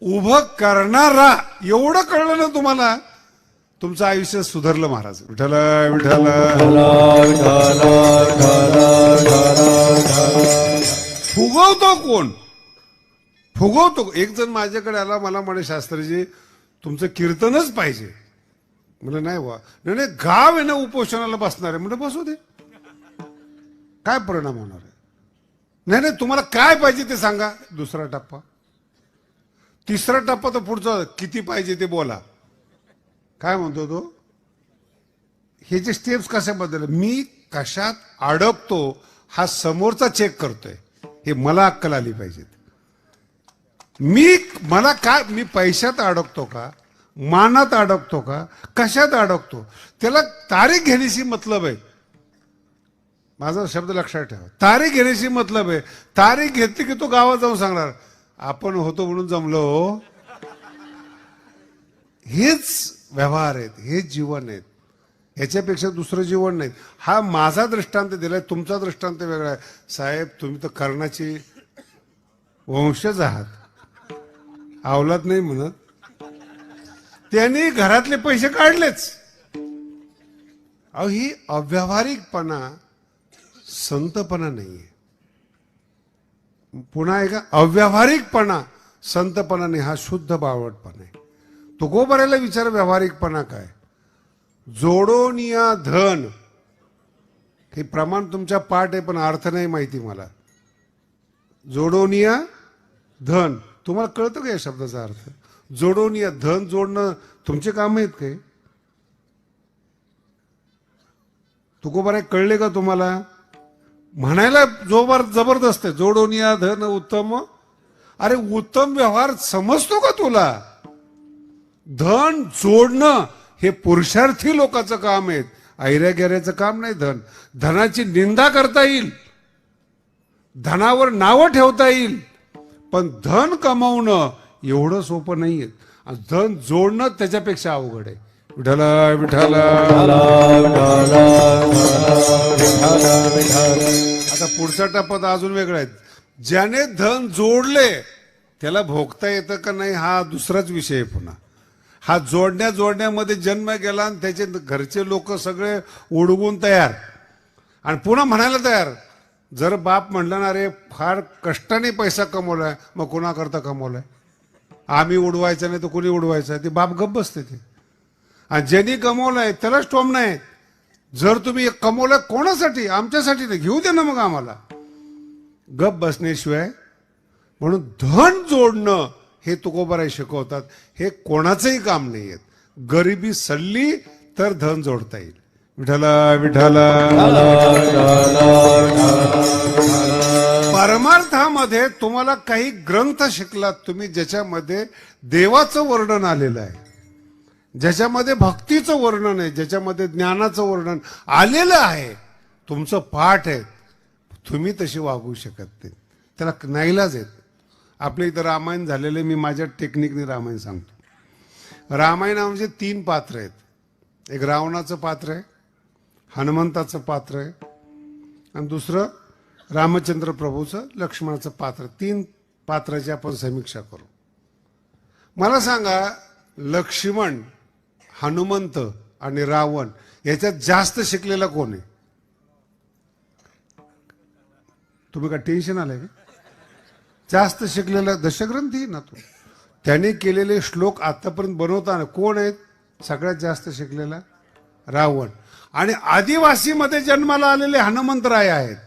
उभं करणारा, एवढं कळलं ना तुम्हाला, तुमचं आयुष्य सुधारलं महाराज. विठाला विठाला. फुगवतो कोण? फुगवतो. एक जण माझ्याकडे आला, मला म्हणे शास्त्रीजी तुमचं कीर्तनच पाहिजे. म्हणलं नाही वा. नाही, गाव आहे ना उपोषणाला बसणार आहे. म्हणलं बसू दे, काय परिणाम होणार आहे? नाही, तुम्हाला काय पाहिजे ते सांगा. 2रा टप्पा, 3रा टप्पा, तर पुढचा किती पाहिजे ते बोला. काय म्हणतो तो? हे जे स्टेप्स कशाबद्दल, मी कशात अडकतो हा समोरचा चेक करतोय, हे मला अक्कल आली पाहिजे. मला काय, मी पैशात अडकतो का, मानात अडकतो का, कशात अडकतो, त्याला तारीख घेण्याशी मतलब आहे. माझा शब्द लक्षात ठेवा, तारीख घेण्याशी मतलब आहे. तारीख घेतली की तो गावात जाऊन सांगणार आपण होतो म्हणून जमलो. हेच व्यवहार आहेत, हेच जीवन आहेत, ह्याच्यापेक्षा दुसरं जीवन नाही. हा माझा दृष्टांत दिलाय, तुमचा दृष्टांत वेगळा आहे. साहेब तुम्ही तर कर्णाची वंशज आहात, अवलाद नाही म्हणत. त्यांनी घरातले पैसे काढलेच. अहो ही अव्यावहारिकपणा संतपणा नाहीये. पुन्हा एका अव्यावहारिकपणा संतपणा नाही, हा शुद्ध बावळटपणा आहे. तुकोबारायला विचार व्यावहारिकपणा काय. जोडोनिया धन हे प्रमाण तुमच्या पाठ आहे पण अर्थ नाही माहिती मला. जोडोनिया धन तुम्हाला कळतं का या शब्दाचा अर्थ. जोडोनिया धन जोडणं तुमचे काम आहेत काय. तुकोबाराय कळले का तुम्हाला. म्हणायला जबरदस्त आहे. जोडोनिया धन उत्तम. अरे उत्तम व्यवहार समजतो का तुला. धन जोडणं हे पुरुषार्थी लोकांचं काम आहे, ऐऱ्या गेऱ्याचं काम नाही. धनाची निंदा करता येईल, धनावर नावं ठेवता येईल, पण धन कमावणं एवढं सोपं नाहीये. धन जोडणं त्याच्यापेक्षा अवघड आहे. विठ्ठला विठ्ठला. आता पुढचा टप्पा अजून वेगळा आहे. ज्याने धन जोडले त्याला भोगता येतं का नाही हा दुसराच विषय आहे. पुन्हा हा जोडण्यामध्ये जन्म गेला आणि त्याचे घरचे लोक सगळे उडवून तयार आणि पुन्हा म्हणायला तयार. जर बाप म्हणला ना रे फार कष्टाने पैसा कमवलाय, मग कोणाकरता कमवलाय. आम्ही उडवायचं नाही तर कोणी उडवायचं, ते बाप गप्प बसते. ते आणि ज्यांनी कमवलंय त्यालाच टोम नाही. जर तुम्ही कमवलंय कोणासाठी, आमच्यासाठी नाही, घेऊ दे ना मग आम्हाला. गप बसण्याशिवाय. म्हणून धन जोडणं हे तुकोबाराय शिकवतात. हे कोणाचंही काम नाही आहे. गरिबी सल्ली तर धन जोडता येईल. विठ्ठला विठ्ठला. परमार्थामध्ये तुम्हाला काही ग्रंथ शिकलात तुम्ही ज्याच्यामध्ये देवाचं वर्णन आलेलं आहे, ज्याच्यामध्ये भक्तीचं वर्णन आहे, ज्याच्यामध्ये ज्ञानाचं वर्णन आलेलं आहे, तुमचं पाठ आहे, तुम्ही तशी वागू शकत नाही. त्याला नाईलाज आहेत. आपल्या इथं रामायण झालेलं, मी माझ्या टेक्निकने रामायण सांगतो. रामायणामध्ये 3 पात्र आहेत. एक रावणाचं पात्र आहे, हनुमंताचं पात्र आहे आणि दुसरं रामचंद्र प्रभूचं लक्ष्मणाचं पात्र. 3 पात्राची आपण समीक्षा करू. मला सांगा लक्ष्मण, हनुमंत आणि रावण याच्यात जास्त शिकलेला कोण आहे. तुम्ही का टेन्शन आलंय का. जास्त शिकलेला दशग्रंथी ना तो. त्याने केलेले श्लोक आतापर्यंत बनवताना कोण आहेत सगळ्यात जास्त शिकलेला. रावण. आणि आदिवासीमध्ये जन्माला आलेले हनुमंतराय आहेत.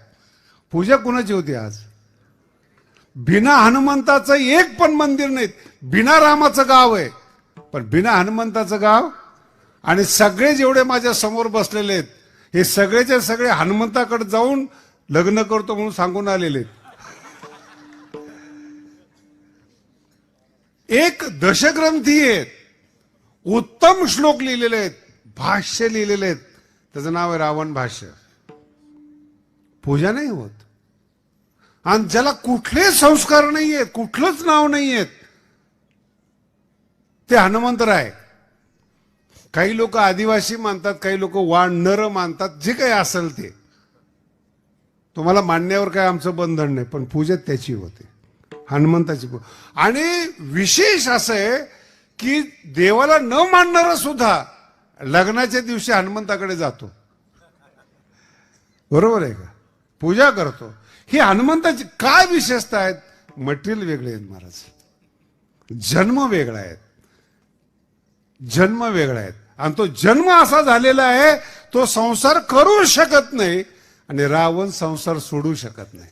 पूजा कुणाची होती आज. बिना हनुमंताचं एक पण मंदिर नाहीत. बिना रामाचं गाव आहे पण बिना हनुमंताचं गाव. आणि सगळे जेवढे माझ्या समोर बसलेले आहेत हे सगळेचे सगळे हनुमंताकडे जाऊन लग्न करतो म्हणून सांगून आलेले आहेत. एक दशग्रंथी आहेत, उत्तम श्लोक लिहिलेले आहेत, भाष्य लिहिलेले आहेत, त्याचं नाव आहे रावण भाष्य. पूजा नाही होत. आणि ज्याला कुठले संस्कार नाही आहेत, कुठलंच नाव नाही आहेत, ते हनुमंतराय. काही लोक आदिवासी मानतात, काही लोक वानर मानतात, जे काही असेल ते. तुम्हाला मानण्यावर काय आमचं बंधन नाही, पण पूजा त्याची होते, हनुमंताची. आणि विशेष असं आहे की देवाला न मानणारा सुद्धा लग्नाच्या दिवशी हनुमंताकडे जातो. बरोबर आहे का. पूजा करतो. ही हनुमंताची काय विशेषता आहेत. मटेरियल वेगळे आहेत महाराज, जन्म वेगळा आहे, जन्म वेगळा आहे. आणि तो जन्म असा झालेला आहे तो संसार करू शकत नाही आणि रावण संसार सोडू शकत नाही.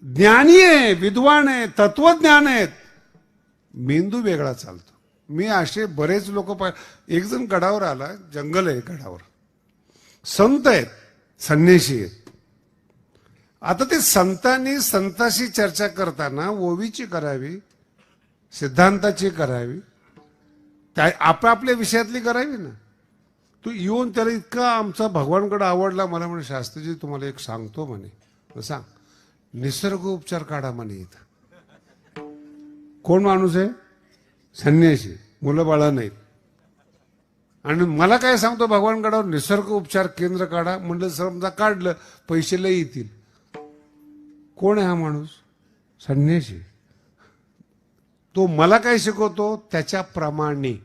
ज्ञानी आहे, विद्वान आहे, तत्वज्ञान आहेत, मेंदू वेगळा चालतो. मी असे बरेच लोक एक जण गडावर आला, जंगल आहे गडावर, संत आहेत, संन्यासी आहेत. आता ते संतांनी संताशी चर्चा करताना ओवीची करावी, सिद्धांताची करावी, त्या आपापल्या विषयातली करावी ना. तू येऊन त्याला इतका आमचा भगवानकडे आवडला, मला म्हणे शास्त्रीजी तुम्हाला एक सांगतो म्हणे. सांग. निसर्ग उपचार काढा म्हणे. इथं कोण माणूस आहे. संन्यासी, मुलं बाळा नाहीत. आणि मला काय सांगतो भगवानगडावर निसर्ग उपचार केंद्र काढा. म्हणलं समजा काढलं, पैसे लय येतील. कोण आहे हा माणूस. संन्यासी. तो मला काय शिकवतो त्याच्याप्रमाणे.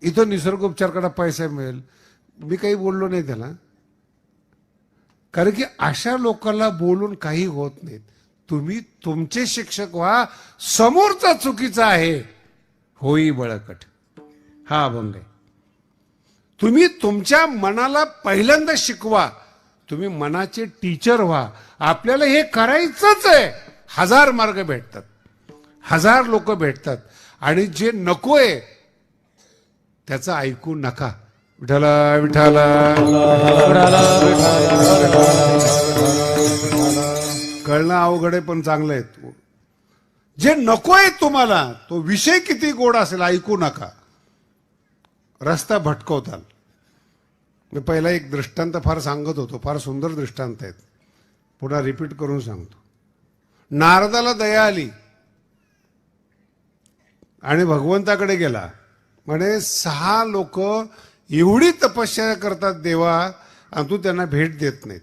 इथं निसर्ग उपचार काढा, पैसा मिळेल. मी काही बोललो नाही त्याला. कारण की अशा लोकांना बोलून काही होत नाही. तुम्ही तुमचे शिक्षक व्हा. समोरचा चुकीचा आहे होई बळकट, हा अभंग आहे. तुम्ही तुमच्या मनाला पहिल्यांदा शिकवा. तुम्ही मनाचे टीचर व्हा. आपल्याला हे करायचंच आहे. 1000 मार्ग भेटतात, 1000 लोक भेटतात, आणि जे नकोय त्याचं ऐकू नका. विठाला विठाला कळणं अवघड आहे पण चांगलं आहे. जे नकोय तुम्हाला, तो विषय किती गोड असेल, ऐकू नका. रस्ता भटकवताल. मी पहिला एक दृष्टांत फार सांगत होतो, फार सुंदर दृष्टांत आहेत, पुन्हा रिपीट करून सांगतो. नारदाला दया आली आणि भगवंताकडे गेला. म्हणे 6 लोक एवढी तपश्चर्या करतात देवा, आणि तू त्यांना भेट देत नाहीत.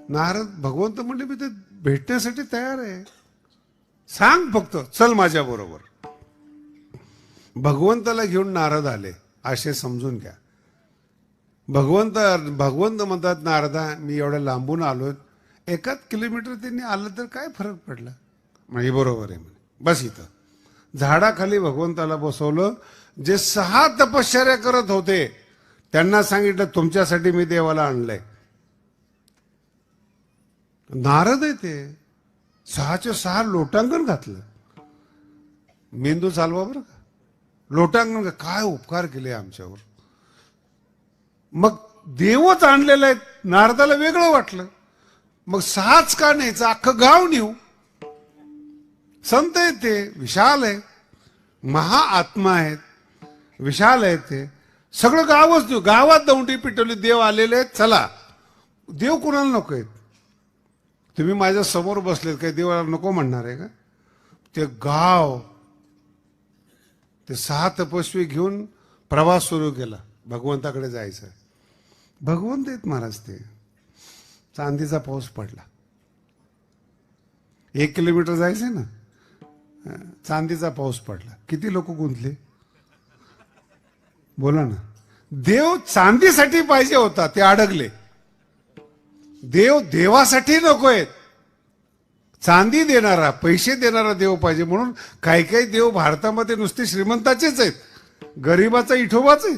नारद भगवंत म्हणले मी ते भेटण्यासाठी तयार आहे, सांग फक्त, चल माझ्या बरोबर. भगवंताला घेऊन नारद आले, असे समजून घ्या. भगवंत म्हणतात नारदा मी एवढ्या लांबून आलोय, 1 किलोमीटर त्यांनी आलं तर काय फरक पडला. म्हणजे बरोबर आहे म्हणे, बस इथं. झाडाखाली भगवंताला बसवलं. जे 6 तपश्चर्या करत होते त्यांना सांगितलं तुमच्यासाठी मी देवाला आणलंय. नारद आहे ते, 6च्या 6 लोटांगण घातलं. मेंदू चालवा बरं का. लोटांगण काय उपकार केले आमच्यावर. मग देवच आणलेलं आहे. नारदाला वेगळं वाटलं, मग 6च का न्यायचं, अख्खं गाव नेऊ. संत आहेत ते, विशाल आहे, महाआत्मा आहेत, विशाल आहेत ते. सगळं गावच देऊ. गावात दौंडी पिटवली, देव आलेले आहेत, चला. देव कुणाला नको आहेत. तुम्ही माझ्या समोर बसलेत, काही देवाला नको म्हणणार आहे का. ते गाव, ते 6 तपस्वी घेऊन प्रवास सुरू केला. भगवंताकडे जायचं. भगवंत आहेत महाराज ते. चांदीचा पाऊस पडला. 1 किलोमीटर जायचंय ना, चांदीचा पाऊस पडला. किती लोक गुंतले बोला ना. देव चांदीसाठी पाहिजे होता, ते अडकले. देव देवासाठी नकोय. चांदी देणारा, पैसे देणारा देव पाहिजे. म्हणून काही काही देव भारतामध्ये नुसते श्रीमंताचेच आहेत, गरीबाचा इठोबाच आहे.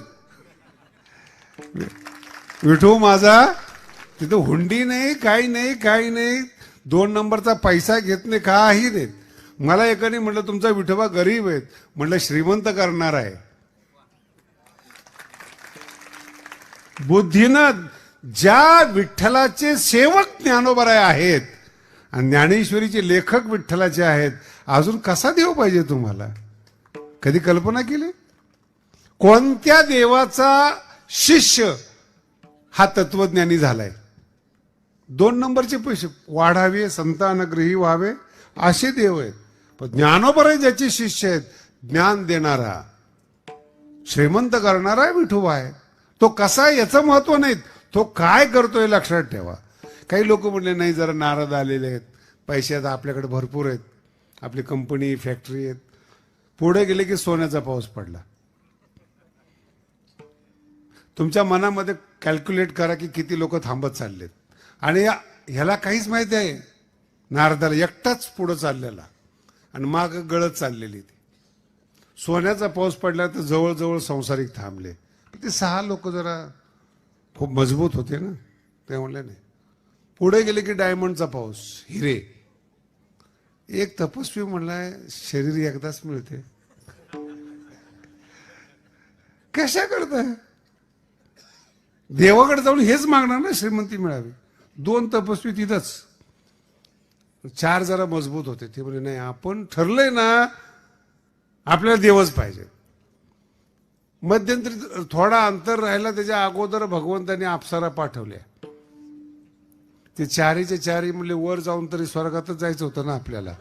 विठू माझा, तिथं हुंडी नाही, काही नाही, काही नाही. 2 नंबरचा पैसा घेत नाही, काही नाही. मला एकाने म्हटलं तुमचा विठोबा गरीब आहेत. म्हटलं श्रीमंत करणार आहे. बुद्धीनं ज्या विठ्ठलाचे सेवक ज्ञानोबराय आहेत आणि ज्ञानेश्वरीचे लेखक विठ्ठलाचे आहेत, अजून कसा देव पाहिजे तुम्हाला. कधी कल्पना केली. कोणत्या देवाचा शिष्य हा तत्वज्ञानी झालाय. 2 नंबरचे पैसे वाढावे, संतानग्रही व्हावे, असे देव आहेत. पण ज्ञानोबराय ज्याचे शिष्य आहेत, ज्ञान देणारा, श्रीमंत करणारा विठोबा आहे. तो कसा आहे याचं महत्व नाही, तो काय करतोय लक्षात ठेवा. काही लोक म्हणले नाही, जरा नारद आलेले आहेत, पैशात आपल्याकडे भरपूर आहेत, आपली कंपनी फॅक्टरी आहेत. पुढे गेले की सोन्याचा पाऊस पडला. तुमच्या मनामध्ये कॅल्क्युलेट करा की किती लोक थांबत चाललेत. आणि ह्याला काहीच माहिती आहे. नारदाला एकटाच पुढं चाललेला आणि माग गळत चाललेली ती. सोन्याचा पाऊस पडला तर जवळजवळ संसारिक थांबले. ते 6 लोक जरा खूप मजबूत होते ना, ते म्हणले नाही. पुढे गेले की डायमंडचा पाऊस, हिरे. एक तपस्वी म्हणलाय शरीर एकदाच मिळते, कशा करताय. देवाकडे जाऊन हेच मागणार ना, श्रीमंती मिळावी. 2 तपस्वी तिथंच. 4 जरा मजबूत होते. ते म्हणजे नाही, आपण ठरलंय ना आपल्याला देवच पाहिजे. मध्यंतरी थोडा अंतर राहिला, त्याच्या अगोदर भगवंतांनी अप्सरा पाठवल्या. ते 4च्या 4 म्हणले वर जाऊन तरी स्वर्गातच जायचं होतं ना आपल्याला.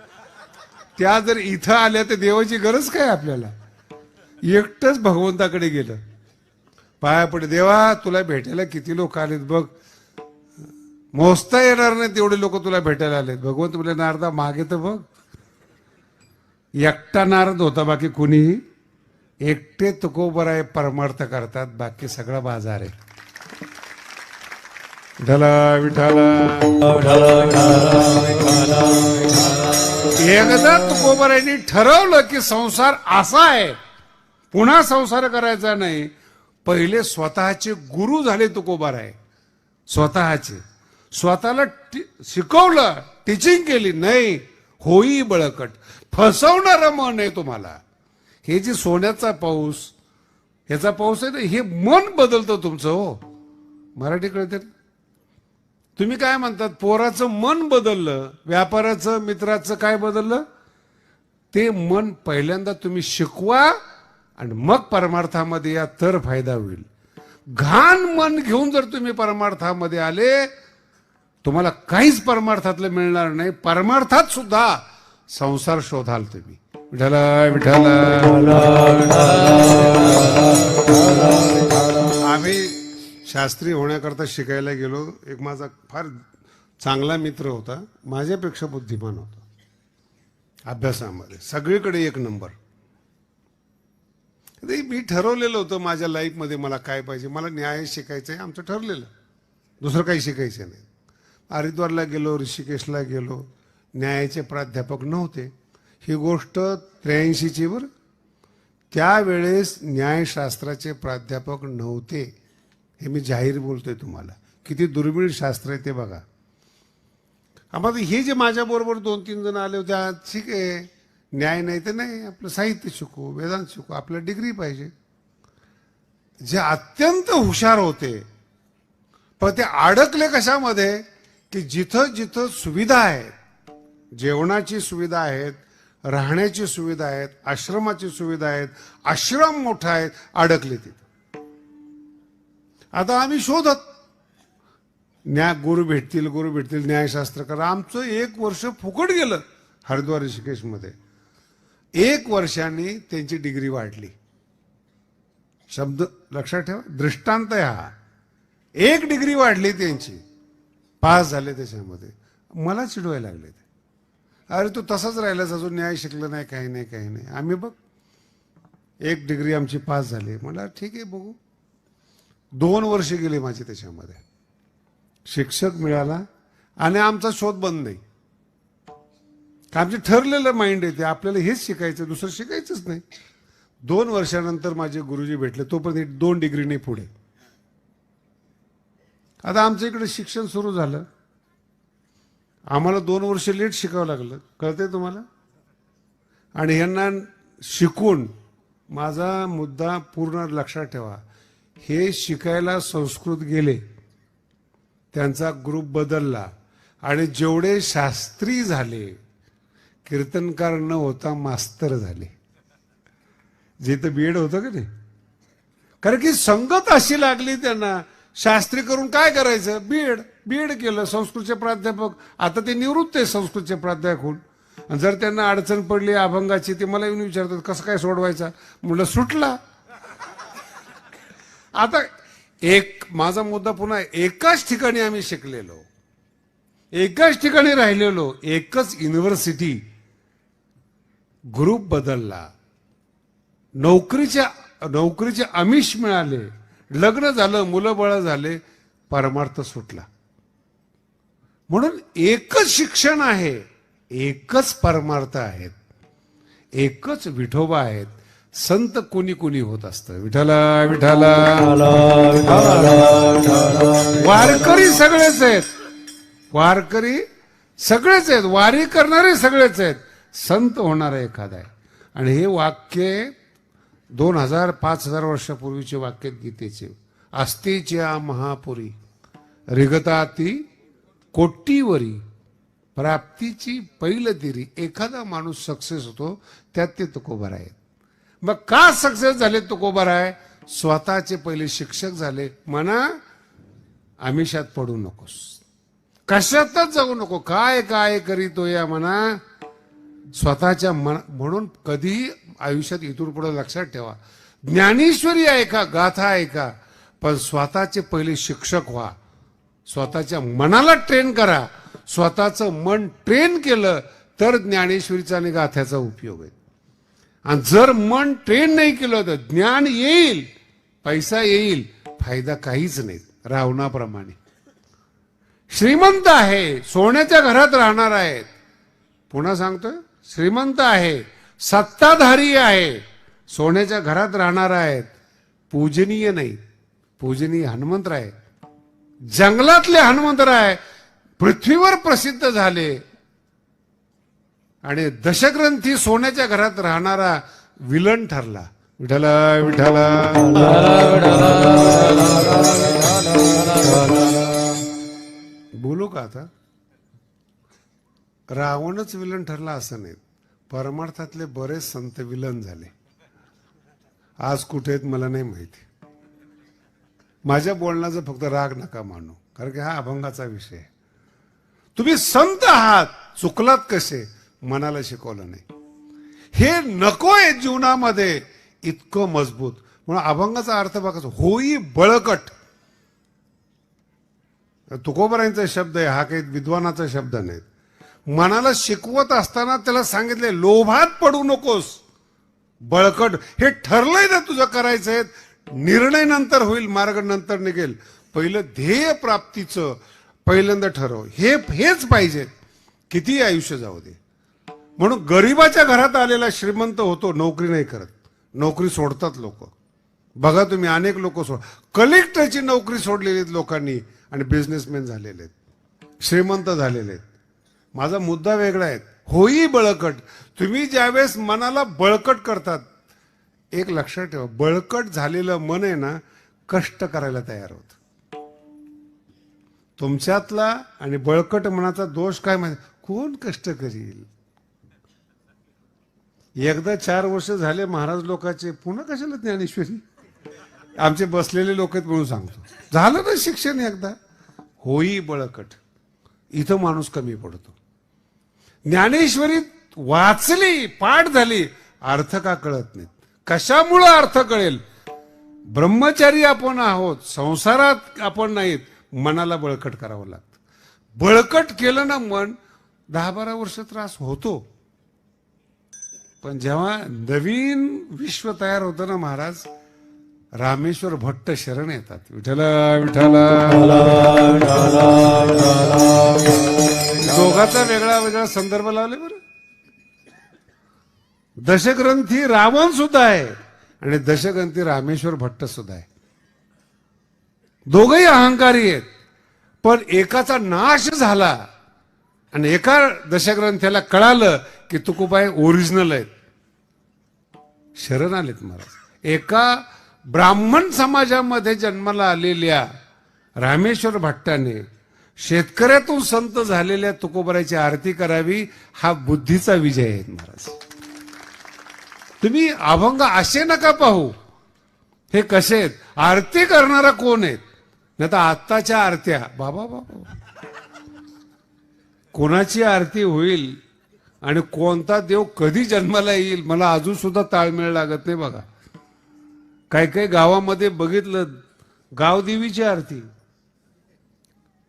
त्या जर इथं आल्या तर देवाची गरज काय आपल्याला. एकटंच भगवंताकडे गेलं, पाया पडे, देवा तुला भेटायला किती लोक आलेत बघ, मोजता येणार नाही तेवढे लोक तुला भेटायला आलेत. भगवंत म्हणले नारदा मागे तर बघ. एकटा नारद होता, बाकी कुणीही. एकटे तुकोबराय परमार्थ करतात, बाकी सगळा बाजार आहे. विठला विठला एकदा तुकोबारायांनी ठरवलं की संसार असा आहे, पुन्हा संसार करायचा नाही. पहिले स्वतःचे गुरु झाले तुकोबाराय. स्वतःला शिकवलं, टीचिंग केली. नाही होई बळकट, फसवणारं मन आहे तुम्हाला. हे जे सोन्याचा पाऊस, ह्याचा पाऊस आहे ना, हे मन बदलतं तुमचं. हो, मराठी कळते. तुम्ही काय म्हणतात, पोराचं मन बदललं, व्यापाराचं मित्राचं काय बदललं, ते मन पहिल्यांदा तुम्ही शिकवा आणि मग परमार्थामध्ये या तर फायदा होईल. घाण मन घेऊन जर तुम्ही परमार्थामध्ये आले, तुम्हाला काहीच परमार्थातलं मिळणार नाही. परमार्थात सुद्धा संसार शोधाल तुम्ही. विठला विठला. आम्ही शास्त्री होण्याकरता शिकायला गेलो. एक माझा फार चांगला मित्र होता, माझ्यापेक्षा बुद्धिमान होता अभ्यासामध्ये, सगळीकडे एक नंबर. मी ठरवलेलं होतं माझ्या लाईफमध्ये मला काय पाहिजे. मला न्याय शिकायचं आहे, आमचं ठरलेलं, दुसरं काही शिकायचं नाही. हरिद्वारला गेलो, ऋषिकेशला गेलो, न्यायाचे प्राध्यापक नव्हते. ही गोष्ट 83ची बरं. त्यावेळेस न्यायशास्त्राचे प्राध्यापक नव्हते. हे मी जाहीर बोलतोय तुम्हाला. किती दुर्मिळ शास्त्र आहे ते बघा. आम्हाला हे जे माझ्याबरोबर 2-3 जण आले होते, ठीक आहे, न्याय नाही तर नाही, आपलं साहित्य शिकू, वेदांत शिकू, आपलं डिग्री पाहिजे. जे अत्यंत हुशार होते, पण ते अडकले कशामध्ये, की जिथं जिथं सुविधा आहेत, जेवणाची सुविधा आहेत, राहण्याची सुविधा आहेत, आश्रमाची सुविधा आहेत, आश्रम मोठा आहेत, अडकले तिथं. आता आम्ही शोधत, गुरु भेटतील न्यायशास्त्र करा. आमचं 1 वर्ष फुकट गेलं हरिद्वार ऋषिकेशमध्ये. 1 वर्षाने त्यांची डिग्री वाढली. शब्द लक्षात ठेवा, दृष्टांत आहे हा. 1 डिग्री वाढली त्यांची, पास झाले त्याच्यामध्ये. मला चिडवायला लागले ते, अरे तू तसाच राहिलास, अजून न्याय शिकलं नाही, काही नाही. आम्ही बघ 1 डिग्री आमची पास झाली. मला ठीक आहे, बघू. 2 वर्ष गेले माझे त्याच्यामध्ये. शिक्षक मिळाला आणि आमचा शोध बंद नाही. आमचे ठरलेलं माइंड आहे ते, आपल्याला हेच शिकायचं, दुसरं शिकायचंच नाही. 2 वर्षानंतर माझे गुरुजी भेटले, तोपर्यंत 2 डिग्रीने पुढे. आता आमच्या इकडे शिक्षण सुरू झालं. आम्हाला 2 वर्ष लेट शिकावं लागलं, कळतंय तुम्हाला. आणि यांना शिकून, माझा मुद्दा पूर्ण लक्षात ठेवा, हे शिकायला संस्कृत गेले, त्यांचा ग्रुप बदलला आणि जेवढे शास्त्री झाले, कीर्तनकार न होता मास्तर झाले. जे तर बीएड होतं का नाही, कारण की संगत अशी लागली त्यांना. शास्त्री करून काय करायचं, बीएड केलं, संस्कृतचे प्राध्यापक. आता ते निवृत्त आहे संस्कृतचे प्राध्यापक होऊन. जर त्यांना अडचण पडली अभंगाची, ते मला येऊन विचारतात कसं काय सोडवायचा, म्हणलं सुटला. आता माझा मुद्दा पुन्हा, एकाच ठिकाणी आम्ही शिकलेलो, एकाच ठिकाणी राहिलेलो, एकच युनिव्हर्सिटी, ग्रुप बदलला, नोकरीचे आमिष मिळाले, लग्न झालं, मुलं बाळ झाले, परमार्थ सुटला. म्हणून एकच शिक्षण आहे, एकच परमार्थ आहेत, एकच विठोबा आहेत. संत कोणी कोणी होत असतं. विठला विठला. वारकरी सगळेच आहेत, वारकरी सगळेच आहेत, वारी करणारे सगळेच आहेत, संत होणारा एखादा आहे. आणि हे वाक्य 2000-5000 वर्षापूर्वीचे वाक्य गीतेचे. अस्तेच्या महापुरी रिगताती कोटीवरी प्राप्तीची पैलतिरी. एखादा माणूस सक्सेस होतो त्यात ते तुकोबार आहेत. मग का सक्सेस झाले तुकोबार आहे, स्वतःचे पहिले शिक्षक झाले. म्हणा आमिषात पडू नकोस, कशातच जाऊ नको, काय काय करीतो या म्हणा स्वतःच्या म्हणून कधीही आयुष्यात इथून पुढे लक्षात ठेवा, ज्ञानेश्वरी ऐका, गाथा ऐका, पण स्वतःचे पहिले शिक्षक व्हा. स्वतःच्या मनाला ट्रेन करा. स्वतःचं मन ट्रेन केलं तर ज्ञानेश्वरीचा आणि गाथ्याचा उपयोग आहे. आणि जर मन ट्रेन नाही केलं तर ज्ञान येईल, पैसा येईल, फायदा काहीच नाही, रावणाप्रमाणे. श्रीमंत आहे, सोन्याच्या घरात राहणार आहेत. पुन्हा सांगतोय, श्रीमंत आहे, सत्ताधारी आहे, सोन्याच्या घरात राहणार आहेत. पूजनीय नाही, पूजनीय हनुमंतराय, जंगलातले हनुमंतराय पृथ्वीवर प्रसिद्ध झाले. आणि दशग्रंथी सोन्याच्या घरात राहणारा विलन ठरला. विठला विठला. बोलू का आता? रावणच विलन ठरला असं नाही, परमार्थातले बरेच संत विलन झाले. आज कुठे आहेत मला नाही माहिती. माझ्या बोलण्याचा फक्त राग नका मानू, कारण की हा अभंगाचा विषय आहे. तुम्ही संत आहात, चुकलात कसे मनाला शिकवलं नाही. हे नकोय जीवनामध्ये इतकं मजबूत. म्हणून अभंगाचा अर्थ बघा, होई बळकट. तुकोबरायांचा शब्द आहे हा, काही विद्वानाचा शब्द नाही. मनाला शिकवत असताना त्याला सांगितले लोभात पडू नकोस, बळकट. हे ठरलंय ना तुझं करायचंय, निर्णय नंतर होईल, मार्ग नंतर निघेल. पहिलं ध्येय प्राप्तीचं पहिल्यांदा ठरव. हेच पाहिजे, किती आयुष्य जाऊ दे. म्हणून गरिबाच्या घरात आलेला श्रीमंत होतो, नोकरी नाही करत. नोकरी सोडतात लोक. बघा तुम्ही, अनेक लोक कलेक्टरची नोकरी सोडलेली आहेत लोकांनी आणि बिझनेसमॅन झालेले आहेत, श्रीमंत झालेले आहेत. माझा मुद्दा वेगळा आहे. होई बळकट. तुम्ही ज्यावेळेस मनाला बळकट करतात, एक लक्षात ठेवा, बळकट झालेलं मन आहे ना, कष्ट करायला तयार होत. तुमच्यातला आणि बळकट मनाचा दोष काय माहिती? कोण कष्ट करील? एकदा 4 वर्ष झाले महाराज लोकांचे, पुन्हा कशाला ज्ञानेश्वरी? आमचे बसलेले लोक आहेत म्हणून सांगतो. झालं ना शिक्षण एकदा. होई बळकट. इथं माणूस कमी पडतो. ज्ञानेश्वरी वाचली, पाठ झाली, अर्थ का कळत नाहीत? कशामुळं अर्थ कळेल? ब्रह्मचारी आपण आहोत, संसारात आपण नाहीत. मनाला बळकट करावं लागतं. बळकट केलं ना मन, 10-12 वर्ष त्रास होतो. पण जेव्हा नवीन विश्व तयार होतं ना महाराज, रामेश्वर भट्ट शरण येतात. विठला विठला. दोघाचा वेगळा वेगळा संदर्भ लावले बरं. दशग्रंथी रावण सुद्धा आहे आणि दशग्रंथी रामेश्वर भट्ट सुद्धा आहे. दोघही अहंकारी आहेत. पण एकाचा नाश झाला आणि एका दशग्रंथ्याला कळालं की तुकोबाई ओरिजिनल आहेत, शरण आलेत महाराज. एका ब्राह्मण समाजामध्ये जन्माला आलेल्या रामेश्वर भट्टाने शेतकऱ्यातून संत झालेल्या तुकोबाराची आरती करावी, हा बुद्धीचा विजय आहे महाराज. तुम्ही अभंग असे नका पाहू, हे कसे आहेत, आरती करणारा कोण आहेत. नाही तर आत्ताच्या आरत्या, बाबा बाबा, कोणाची आरती होईल आणि कोणता देव कधी जन्माला येईल मला अजून सुद्धा ताळमेळ लागत नाही. बघा, काही काही गावामध्ये बघितलं, गावदेवीची आरती,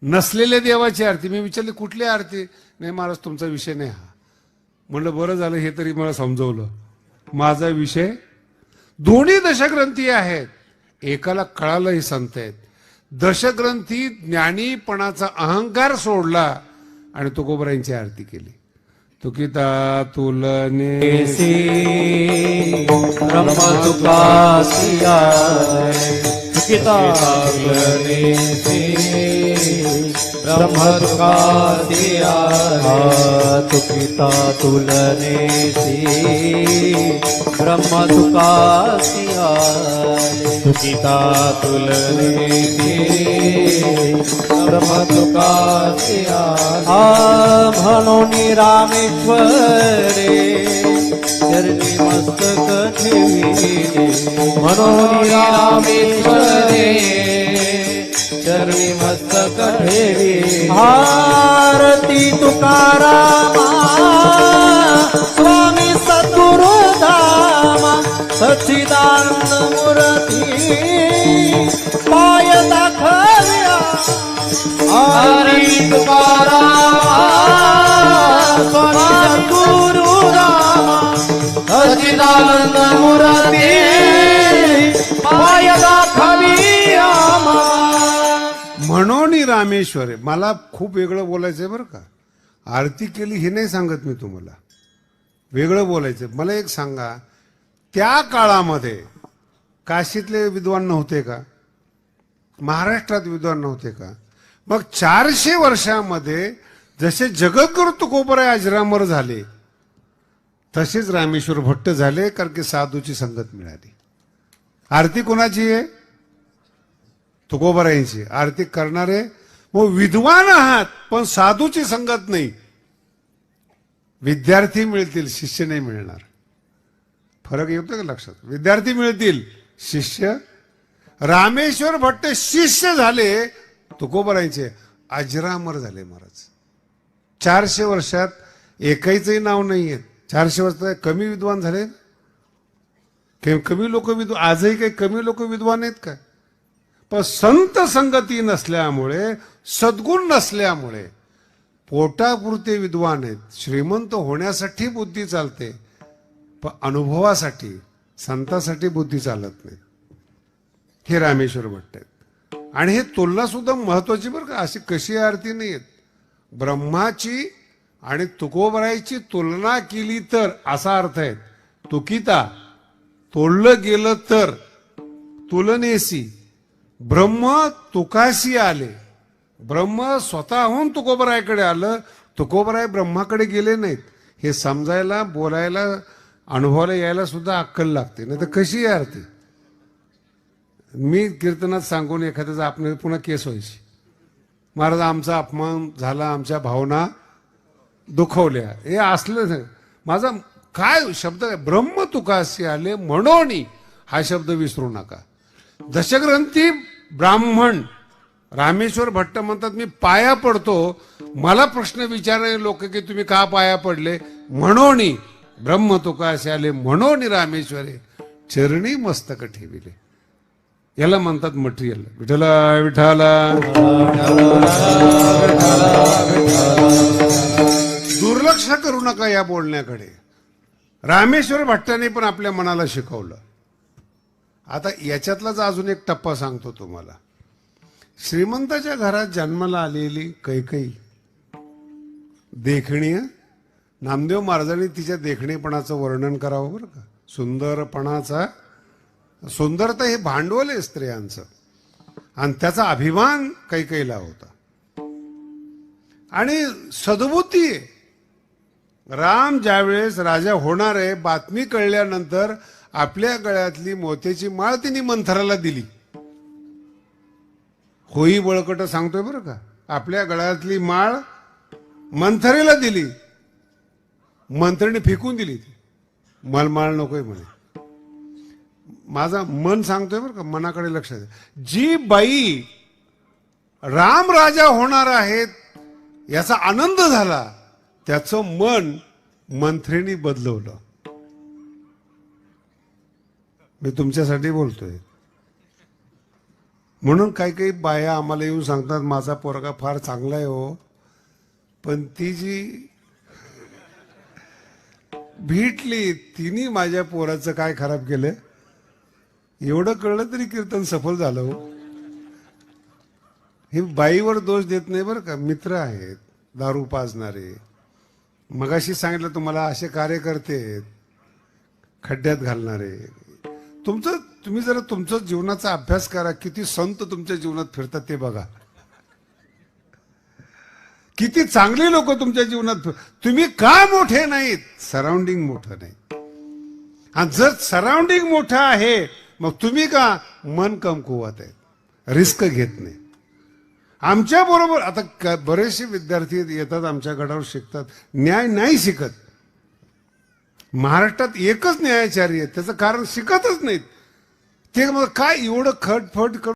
नसलेल्या देवाची आरती. मी विचारले कुठली आरती? नाही महाराज तुमचा विषय नाही हा. म्हणलं बरं झालं हे तरी मला समजवलं. माझा विषय, दोन्ही दशग्रंथी आहेत. एकाला कळालं हे संत आहेत. दशग्रंथी ज्ञानीपणाचा अहंकार सोडला आणि तुकोबरायांची आरती केली. तुकिता तुलनेसी ब्रह्म तुकासिया, तुकिता तुलनेसी ब्रह्म तुकासिया, तुकिता तुलनेसी ब्रह्म तुकासिया, तुकिता तुलनेसी ब्रह्म तुकासिया. म्हणून रामेश्वरे चरणी मस्तक ठेविले, म्हणून रामेश्वरे चरणी मस्तक ठेविले. आरती तुकारामा स्वामी सद्गुरु धामा, सच्चिदानंद मूर्ती पाय दाखव्या. आरती तुकारामा स्वामी सद्गुरु धामा, सच्चिदानंद मूर्ती पाय दाखव्या. म्हणून मनोनी रामेश्वरे. मला खूप वेगळं बोलायचंय बरं का. आरती केली हे नाही सांगत मी तुम्हाला, वेगळं बोलायचं. मला एक सांगा, त्या काळामध्ये काशीतले विद्वान नव्हते का? महाराष्ट्रात विद्वान नव्हते का? मग 400 वर्षामध्ये जसे जगद्गुरु तुकोबराय अजरामर झाले तसेच रामेश्वर भट्ट झाले, कारण की साधूची संगत मिळाली. आरती कोणाची आहे? तुकोबरायांची. आरती करणारे मग विद्वान आहात पण साधूची संगत नाही. विद्यार्थी मिळतील, शिष्य नाही मिळणार. फरक येतो का लक्षात? विद्यार्थी मिळतील, शिष्य. रामेश्वर भट्ट शिष्य झाले तुकोबरायांचे, अजरामर झाले महाराज. 400 वर्षात एकाहीचंही नाव नाहीये. 400 वर्षात कमी विद्वान झाले? कमी लोक विद्वान आजही काही कमी लोक विद्वान आहेत का? पण संत संगती नसल्यामुळे, सद्गुण नसल्यामुळे पोटापुरते विद्वान आहेत. श्रीमंत होण्यासाठी बुद्धी चालते, पण अनुभवासाठी, संतासाठी बुद्धी चालत नाही. हे रामेश्वर भट्ट आहेत. आणि हे तुलना सुद्धा महत्वाची बरं का. अशी कशी आरती नाही आहेत. ब्रह्माची आणि तुकोबरायची तुलना केली तर असा अर्थ आहे. तुकिता, तोडलं गेलं तर, तुलनेसी. ब्रह्म तुकाशी आले. ब्रह्म स्वतःहून तुकोबरायकडे आलं. तुकोबराय ब्रह्माकडे गेले नाहीत. हे समजायला, बोलायला, अनुभवाला यायला सुद्धा अक्कल लागते. नाही तर कशी आहे आरती? मी कीर्तनात सांगून एखाद्याचा आपण पुन्हा केस व्हायची. महाराज आमचा अपमान झाला, आमच्या भावना दुखवल्या, हे असलं. माझा काय शब्द आहे? ब्रह्म तुकाशी आले म्हणून, हा शब्द विसरू नका. दशग्रंथी ब्राह्मण रामेश्वर भट्ट म्हणतात, मी पाया पडतो. मला प्रश्न विचारणारे लोक की तुम्ही का पाया पडले? म्हणून ब्रह्म तुकाशी आले म्हणून रामेश्वरे चरणी मस्तक ठेविले. याला म्हणतात मटेरियल. विठला विठाला. दुर्लक्ष करू नका या बोलण्याकडे. रामेश्वर भट्टाने पण आपल्या मनाला शिकवलं. आता याच्यातलाच अजून एक टप्पा सांगतो तुम्हाला. श्रीमंताच्या घरात जन्माला आलेली कैकई देखणी. नामदेव महाराजांनी तिच्या देखणेपणाचं वर्णन करावं बरं का. सुंदरपणाचा, सुंदरता हे भांडवल आहे स्त्रियांचं, आणि त्याचा अभिमान कैकईला होता. आणि सद्बुद्धी आहे. राम ज्यावेळेस राजा होणार आहे बातमी कळल्यानंतर आपल्या गळ्यातली मोत्याची माळ तिने मंथराला दिली. होई बळकट सांगतोय बरं का. आपल्या गळ्यातली माळ मंथरेला दिली. मंत्रीने फेकून दिली ती. माळ नकोय म्हणे. माझा मन सांगतोय बरं का, मनाकडे लक्ष द्या. जी बाई राम राजा होणार आहेत याचा आनंद झाला, त्याचं मन मंत्रीने बदलवलं. मी तुमच्यासाठी बोलतोय. म्हणून काही काही बाया आम्हाला येऊन सांगतात, माझा पोरगा फार चांगला आहे हो, पण ती जी भेटली तिने माझ्या पोराचं काय खराब केलं एवढं कळलं तरी कीर्तन सफल झालं हो. हे बाईवर दोष देत नाही बरं का. मित्र आहेत दारू पाजणारे. मगाशी सांगितलं तुम्हाला असे कार्यकर्ते आहेत खड्ड्यात घालणारे. तुम्ही जरा तुमचा जीवनाचा अभ्यास करा. किती संत तुमच्या जीवनात फिरतात ते बघा. किती चांगले लोक तुमच्या जीवनात. तुम्ही का मोठे नाहीत? सराउंडिंग मोठं नाही. आणि जर सराउंडिंग मोठं आहे मग तुम्ही का मन कमकुवत आहेत, रिस्क घेत नाही. आमच्या बरोबर आता बरेचसे विद्यार्थी येतात आमच्या गडावर शिकतात, न्याय नाही शिकत. महाराष्ट्रात एकच न्यायाचारी आहे, त्याचं कारण शिकतच नाहीत. ते मग काय एवढं खटफट